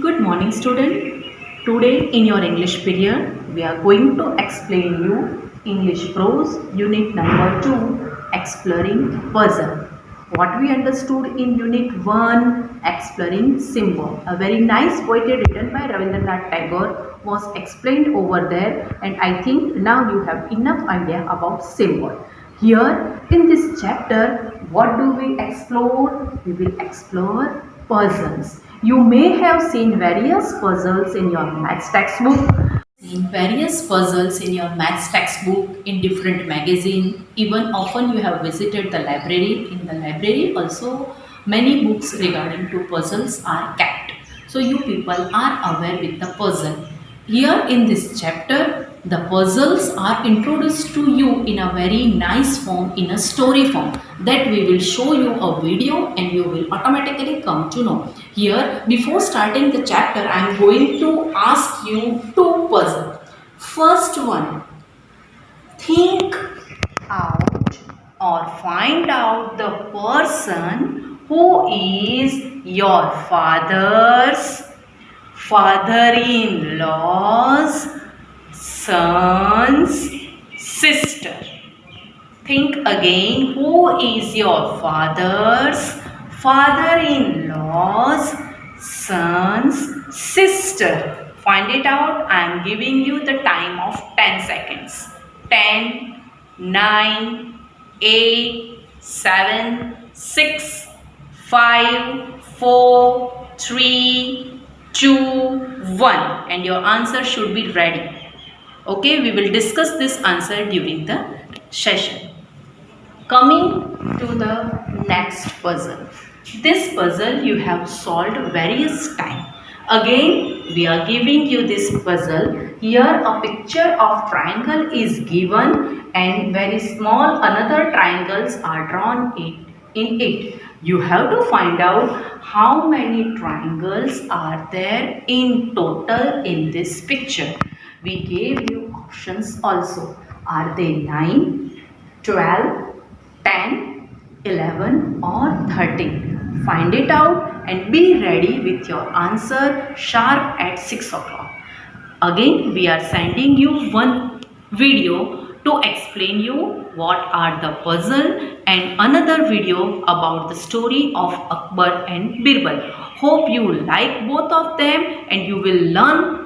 Good morning, student. Today in your English period, we are going to explain you English prose unit number 2, exploring puzzle. What we understood in unit 1, exploring symbol. A very nice poetry written by Rabindranath Tagore was explained over there, and I think now you have enough idea about symbol. Here in this chapter, what do we explore? We will explore puzzles. You may have seen various puzzles in your maths textbook. Seen various puzzles in your maths textbook in different magazine. Even often you have visited the library. In the library also many books regarding to puzzles are kept. So you people are aware with the puzzle. Here in this chapter, the puzzles are introduced to you in a very nice form, in a story form, that we will show you a video and you will automatically come to know. Here, before starting the chapter, I am going to ask you two puzzles. First one, think out or find out the person who is your father-in-law's son's sister. Think again, who is your father-in-law's son's sister? Find it out. I am giving you the time of 10 seconds. 10, 9, 8, 7, 6, 5, 4, 3, 2, 1. And your answer should be ready. Okay, we will discuss this answer during the session. Coming to the next puzzle. This puzzle you have solved various times. Again, we are giving you this puzzle. Here a picture of triangle is given and very small another triangles are drawn in it. You have to find out how many triangles are there in total in this picture. We gave you options also. Are they 9, 12, 10, 11 or 13? Find it out and be ready with your answer sharp at 6 o'clock. Again, we are sending you one video to explain you what are the puzzle and another video about the story of Akbar and Birbal. Hope you like both of them and you will learn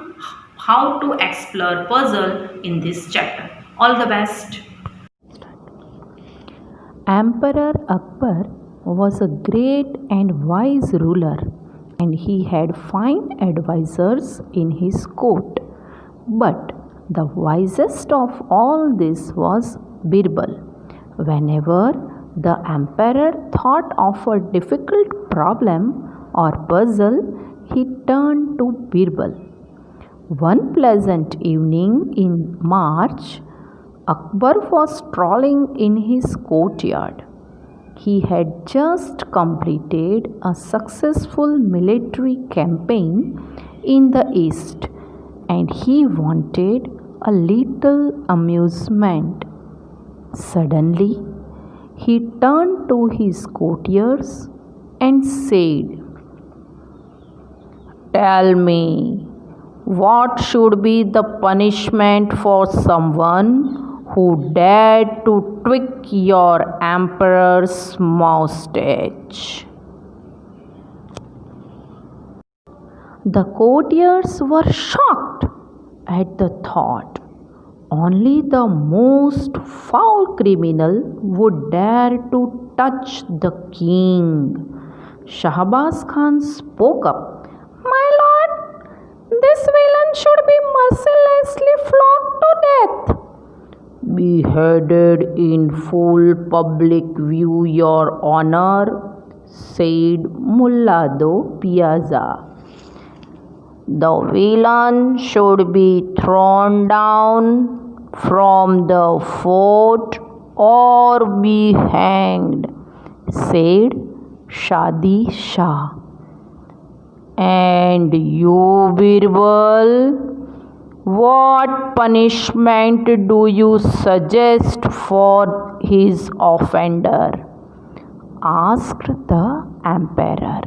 how to explore puzzle in this chapter. All the best. Emperor Akbar was a great and wise ruler, and he had fine advisers in his court. But the wisest of all this was Birbal. Whenever the emperor thought of a difficult problem or puzzle, he turned to Birbal. One pleasant evening in March, Akbar was strolling in his courtyard. He had just completed a successful military campaign in the east and he wanted a little amusement. Suddenly, he turned to his courtiers and said, "Tell me, what should be the punishment for someone who dared to tweak your emperor's moustache?" The courtiers were shocked at the thought. Only the most foul criminal would dare to touch the king. Shahbaz Khan spoke up. "My lord, this villain should be mercilessly flogged to death." "Beheaded in full public view, your honor," said Mullado Piazza. "The villain should be thrown down from the fort or be hanged," said Shadi Shah. "And you, Birbal, what punishment do you suggest for his offender?" asked the emperor.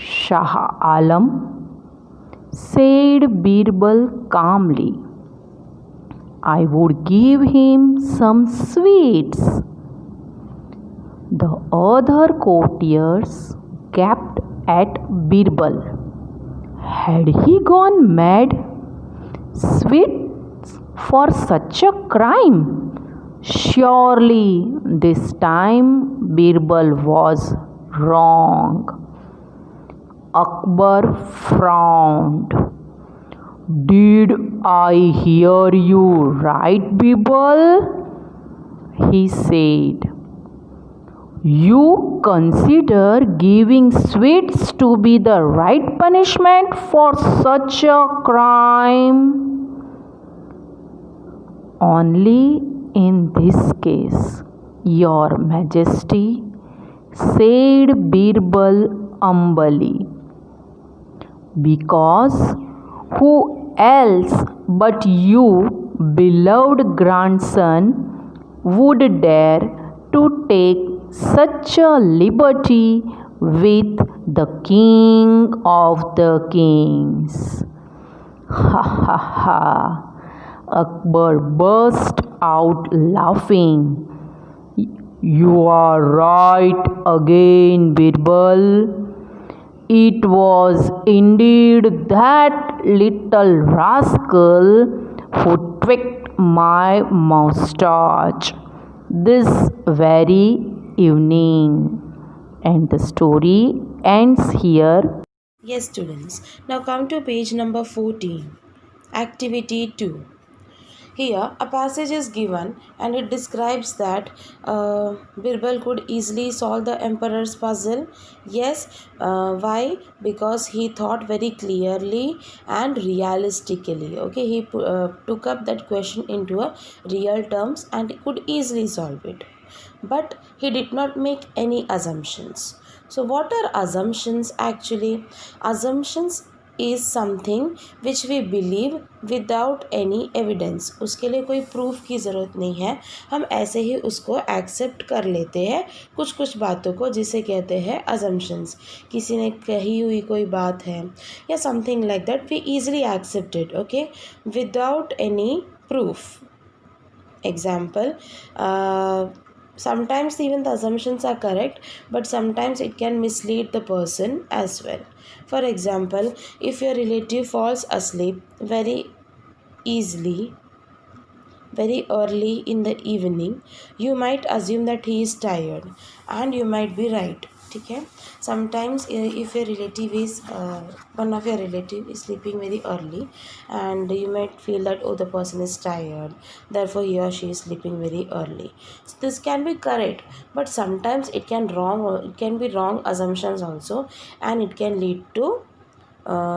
Shah Alam, said Birbal calmly. I would give him some sweets. The other courtiers gaped at Birbal. Had he gone mad? Sweets for such a crime? Surely this time Birbal was wrong. Akbar frowned. Did I hear you right, Birbal? He said. You consider giving sweets to be the right punishment for such a crime? Only in this case, Your Majesty, said Birbal humbly. Because who else but you, beloved grandson, would dare to take such a liberty with the king of the kings? Ha ha ha! Akbar burst out laughing. You are right again, Birbal. It was indeed that little rascal who tweaked my moustache this very evening. And the story ends here. Yes, students. Now come to page number 14. Activity 2. Here, a passage is given and it describes that Birbal could easily solve the emperor's puzzle. Yes, why? Because he thought very clearly and realistically. Okay, he took up that question into a real terms and could easily solve it. But he did not make any assumptions. So, what are assumptions actually? Assumptions is something which we believe without any evidence. उसके लिए कोई proof की ज़रूरत नहीं है, हम ऐसे ही उसको एक्सेप्ट कर लेते हैं कुछ कुछ बातों को, जिसे कहते हैं assumptions. किसी ने कही हुई कोई बात है या something like that, we easily accept it, okay, without any proof. Example, sometimes even the assumptions are correct, but sometimes it can mislead the person as well. For example, if your relative falls asleep very easily, very early in the evening, you might assume that he is tired, and you might be right. ठीक है, sometimes if your relative is one of your relative is sleeping very early, and you might feel that, oh, the person is tired, therefore he or she is sleeping very early. So this can be correct, but sometimes it can be wrong assumptions also, and it can lead to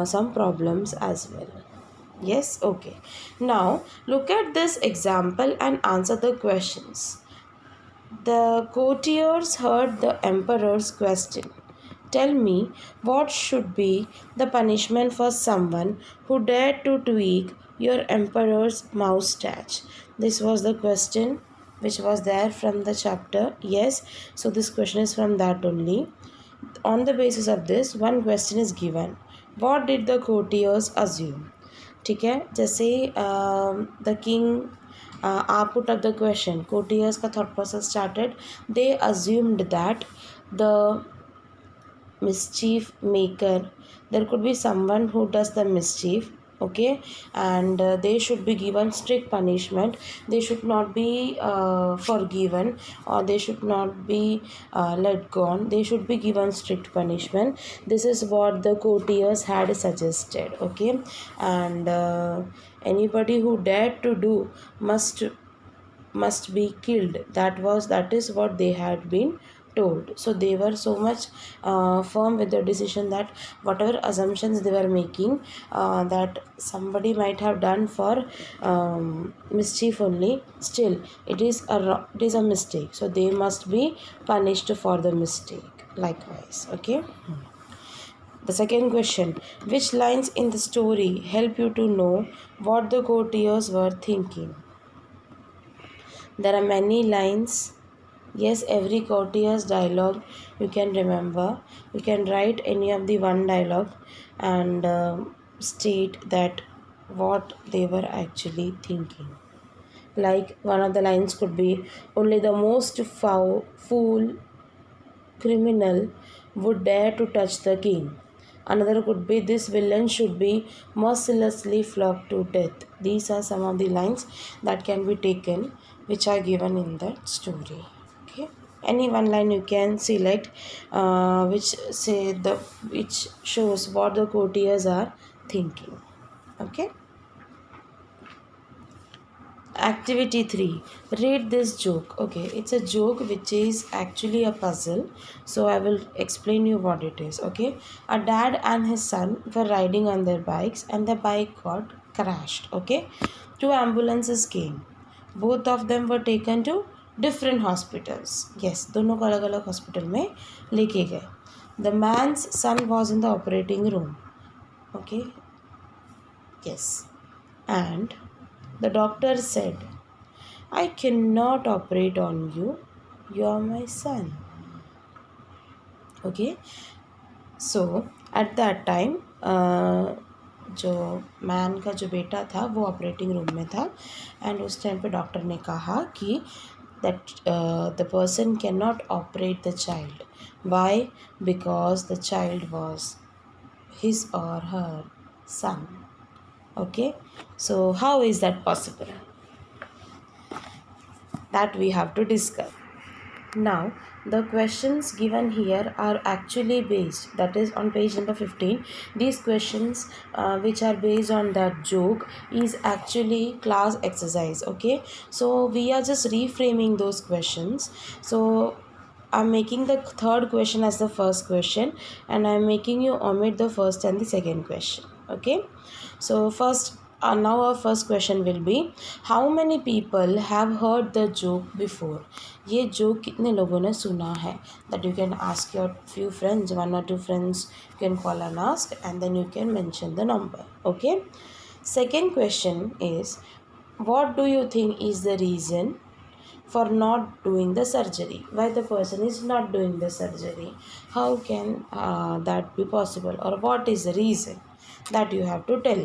some problems as well. Yes, okay. Now look at this example and answer the questions. The courtiers heard the emperor's question. Tell me, what should be the punishment for someone who dared to tweak your emperor's moustache? This was the question which was there from the chapter. Yes, so this question is from that only. On the basis of this, one question is given. What did the courtiers assume? ठीक है, जैसे the king put up the question, courtiers का thought process started. They assumed that the mischief maker, there could be someone who does the mischief, okay, and they should be given strict punishment. They should not be forgiven, or they should not be let go. They should be given strict punishment. This is what the courtiers had suggested, okay, and anybody who dared to do must be killed. That is what they had been told. So they were so much firm with the decision that whatever assumptions they were making, that somebody might have done for mischief only, still it is a mistake, so they must be punished for the mistake likewise, okay. The second question, which lines in the story help you to know what the courtiers were thinking? There are many lines Yes, every courtier's dialogue you can remember. You can write any of the one dialogue and state that what they were actually thinking. Like one of the lines could be, only the most fool criminal would dare to touch the king. Another could be, this villain should be mercilessly flogged to death. These are some of the lines that can be taken which are given in that story. Okay, any one line you can select which shows what the courtiers are thinking. Okay. Activity 3, read this joke. Okay, it's a joke which is actually a puzzle, so I will explain you what it is. Okay, a dad and his son were riding on their bikes and the bike got crashed. Okay, two ambulances came, both of them were taken to different hospitals. Yes, दोनों को अलग अलग hospital में लेके गए. The man's son was in the operating room. Okay, yes, and the doctor said, I cannot operate on you. You are my son. Okay. So at that time जो man का जो बेटा था वो ऑपरेटिंग रूम में था and उस time पे डॉक्टर ने कहा कि that the person can not operate the child. Why? Because the child was his or her son. Okay, so how is that possible? That we have to discuss. Now the questions given here are actually based, that is on page number 15. These questions which are based on that joke is actually class exercise. Okay, so we are just reframing those questions. So I'm making the third question as the first question and I'm making you omit the first and the second question. Okay, so first now our first question will be, how many people have heard the joke before? ये joke कितने लोगों ने सुना है? That you can ask your few friends, 1 or 2 friends you can call and ask, and then you can mention the number. Okay, second question is, what do you think is the reason for not doing the surgery? Why the person is not doing the surgery? How can that be possible, or what is the reason? That you have to tell.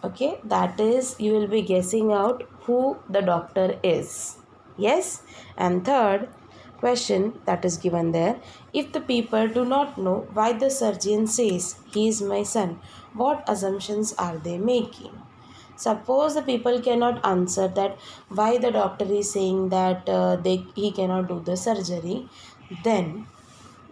Okay, that is, you will be guessing out who the doctor is. Yes. And third question that is given there, if the people do not know why the surgeon says he is my son, what assumptions are they making? Suppose the people cannot answer that why the doctor is saying that he cannot do the surgery, then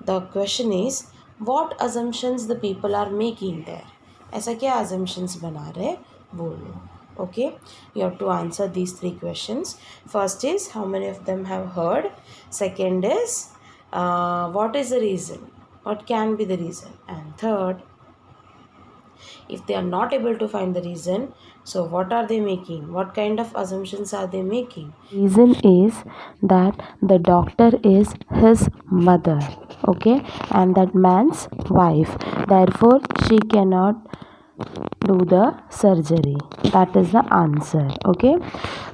the question is, what assumptions the people are making there? ऐसा क्या assumptions बना रहे बोलो. Okay, you have to answer these 3 questions. First is, how many of them have heard? Second is, what is the reason? What can be the reason? And third, if they are not able to find the reason, so what are they making? What kind of assumptions are they making? Reason is that the doctor is his mother, okay, and that man's wife, therefore she cannot do the surgery. That is the answer. Okay,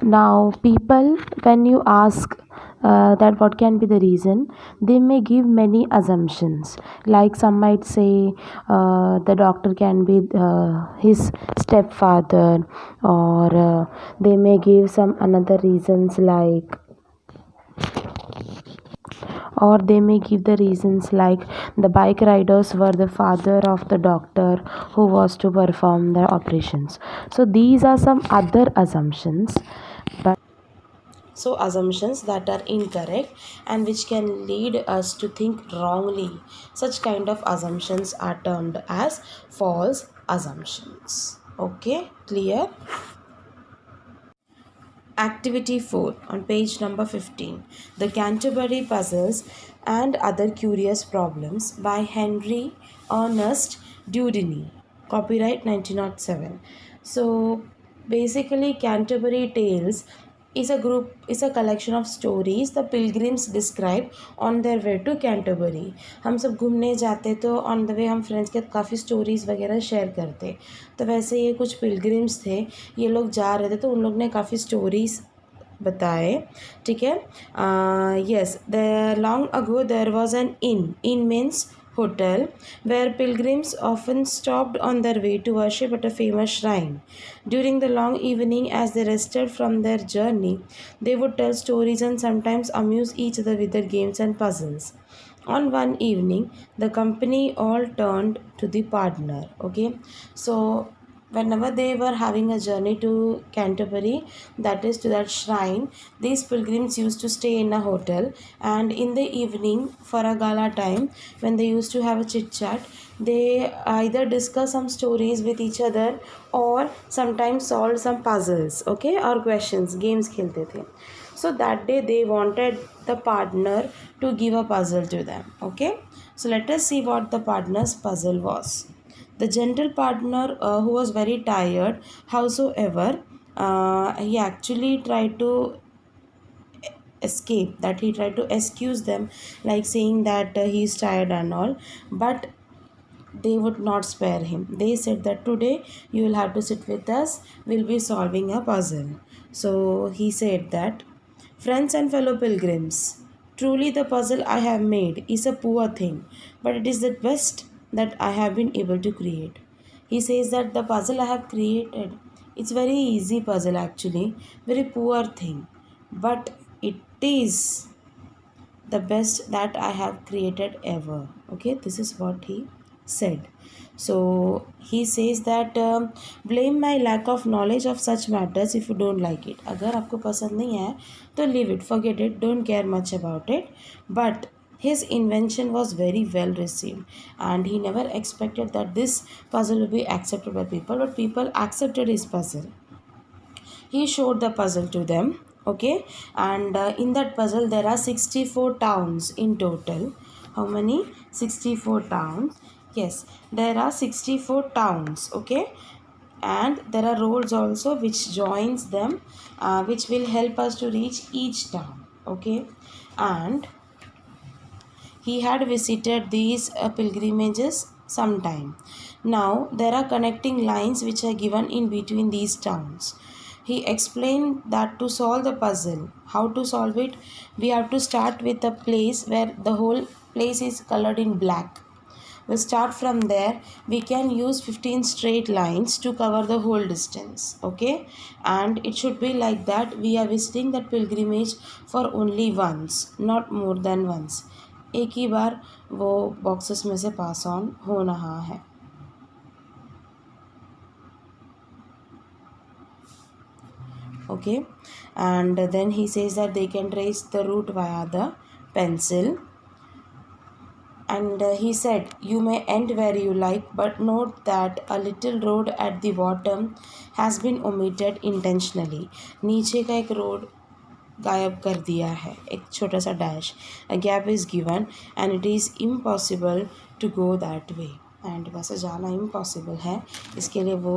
now people, when you ask that what can be the reason, they may give many assumptions. Like some might say the doctor can be his stepfather, or they may give some another reasons, like, or they may give the reasons like the bike riders were the father of the doctor who was to perform the operations. So these are some other assumptions, but So assumptions that are incorrect and which can lead us to think wrongly, such kind of assumptions are termed as false assumptions. Okay, clear? Activity 4 on page number 15, The Canterbury Puzzles and Other Curious Problems by Henry Ernest Dewdney. Copyright 1907. So basically Canterbury Tales is a collection of stories the pilgrims describe on their way to Canterbury. हम सब घूमने जाते तो on the way हम friends के काफ़ी stories वगैरह share करते, तो वैसे ये कुछ पिलग्रिम्स थे, ये लोग जा रहे थे तो उन लोग ने काफ़ी स्टोरीज़ बताए, ठीक है. Yes, there long ago there was an inn means hotel, where pilgrims often stopped on their way to worship at a famous shrine. During the long evening, as they rested from their journey, they would tell stories and sometimes amuse each other with their games and puzzles. On one evening, the company all turned to the partner. Okay, so whenever they were having a journey to Canterbury, that is to that shrine, these pilgrims used to stay in a hotel, and in the evening for a gala time, when they used to have a chit chat, they either discuss some stories with each other or sometimes solve some puzzles, okay, or questions, games खेलते थे. So that day they wanted the partner to give a puzzle to them. Okay, so let us see what the partner's puzzle was. The gentle partner, who was very tired, howsoever, he actually tried to escape, that he tried to excuse them, like saying that he's tired and all, but they would not spare him. They said that today you will have to sit with us, we'll be solving a puzzle. So he said that, friends and fellow pilgrims, truly the puzzle I have made is a poor thing, but it is the best that I have been able to create. He says that the puzzle I have created, it's very easy puzzle actually, very poor thing, but it is the best that I have created ever. Okay, this is what he said. So he says that blame my lack of knowledge of such matters if you don't like it. अगर आपको पसंद नहीं है तो leave it, forget it, don't care much about it. But his invention was very well received, and he never expected that this puzzle will be accepted by people, but people accepted his puzzle. He showed the puzzle to them. Okay, and in that puzzle there are 64 towns in total. How many? 64 towns. Yes, there are 64 towns. Okay, and there are roads also which joins them, which will help us to reach each town. Okay, and he had visited these pilgrimages sometime. Now there are connecting lines which are given in between these towns. He explained that to solve the puzzle, how to solve it, we have to start with a place where the whole place is colored in black. We'll start from there. We can use 15 straight lines to cover the whole distance. Okay, and it should be like that. We are visiting that pilgrimage for only once, not more than once. एक ही बार वो boxes में से pass on हो रहा है. Okay, and then he says that they can trace the route via the pencil, and he said you may end where you like, but note that a little road at the bottom has been omitted intentionally. नीचे का एक road गायब कर दिया है, एक छोटा सा dash. A gap is given and it is impossible to go that way, and वैसे जाना इम्पॉसिबल है, इसके लिए वो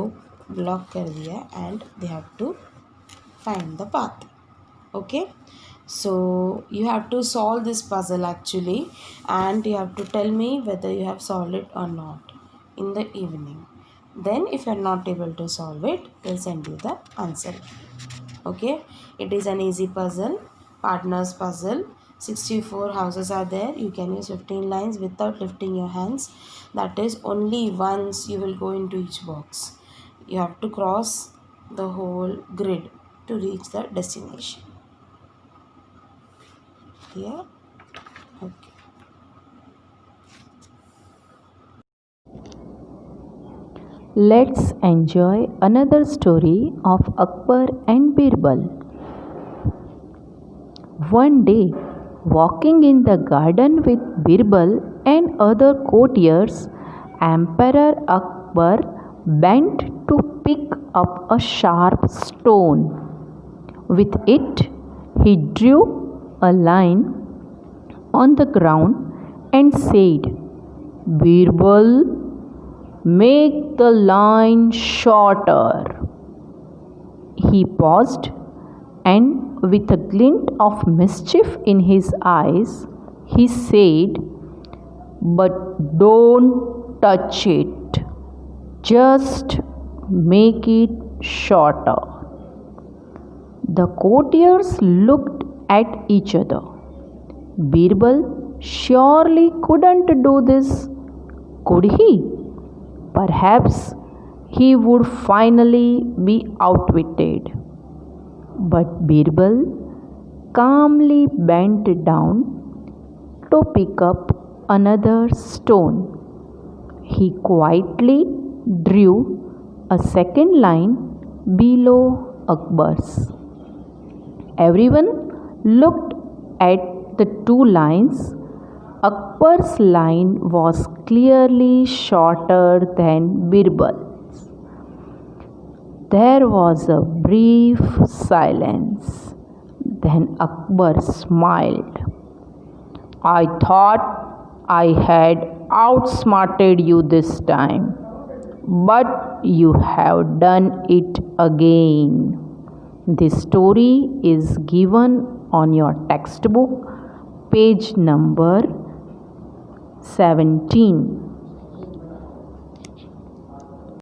ब्लॉक कर दिया and they have to find the path. Okay, so you have to solve this puzzle actually, and you have to tell me whether you have solved it or not in the evening. Then if you are not able to solve it, we'll send you the answer. Okay, it is an easy puzzle, partners puzzle. 64 houses are there. You can use 15 lines without lifting your hands. That is only once you will go into each box. You have to cross the whole grid to reach the destination. Clear? Okay. Let's enjoy another story of Akbar and Birbal. One day, walking in the garden with Birbal and other courtiers, Emperor Akbar bent to pick up a sharp stone. With it, he drew a line on the ground and said, Birbal, make the line shorter. He paused, and with a glint of mischief in his eyes, he said, But don't touch it. Just make it shorter. The courtiers looked at each other. Birbal surely couldn't do this, could he? Perhaps he would finally be outwitted. But Birbal calmly bent down to pick up another stone. He quietly drew a second line below Akbar's. Everyone looked at the two lines. Akbar's line was clearly shorter than Birbal's. There was a brief silence. Then Akbar smiled. I thought I had outsmarted you this time, but you have done it again. This story is given on your textbook, page number 17.